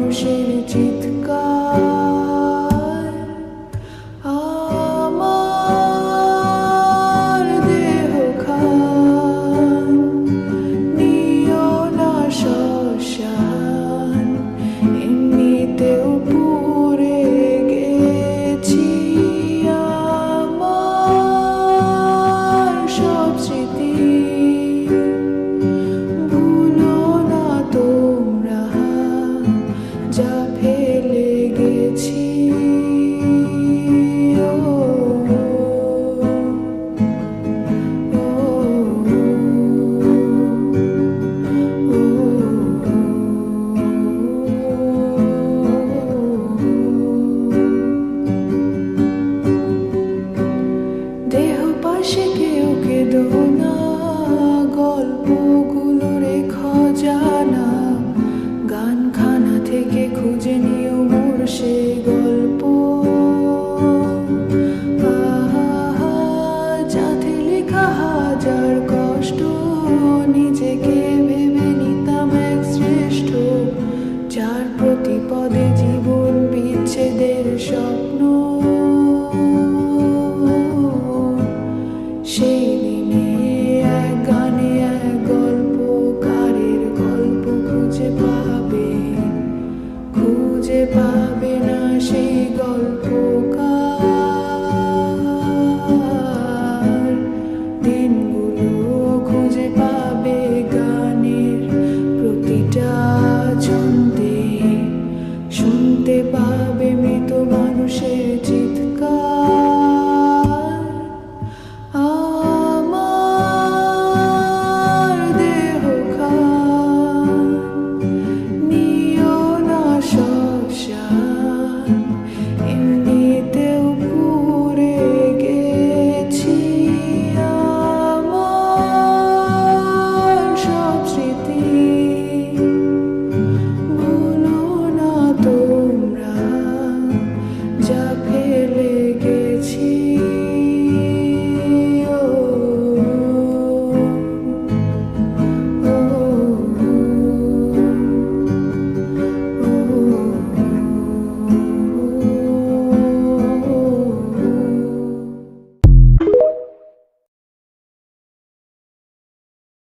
মানুষের চিৎকার। আমার দেহ খান নিও না শ্মশান, এমনিতেও পুড়ে গেছি আমার সব স্মৃতি। ভুলো না তোমরা যা ফেলে গেছি। দেহ পাশে কেউ কেঁদো না, গল্পগুলো রেখো জানা, গানখানা থেকে খুঁজে নিও মোর সেই গল্প। যাতে লেখা হাজার কষ্ট, নিজেকে ভেবে নিতাম এক শ্রেষ্ঠ, যার প্রতিপদে জীবন বিচ্ছেদের স্বপ্ন। সেই দিনে এক গানে এক গল্পকারের গল্প খুঁজে পাবে না সেই গল্পকার। দিনগুলো খুঁজে পাবে গানের প্রতিটা ছন্দে, শুনতে পাবে মৃত মানুষের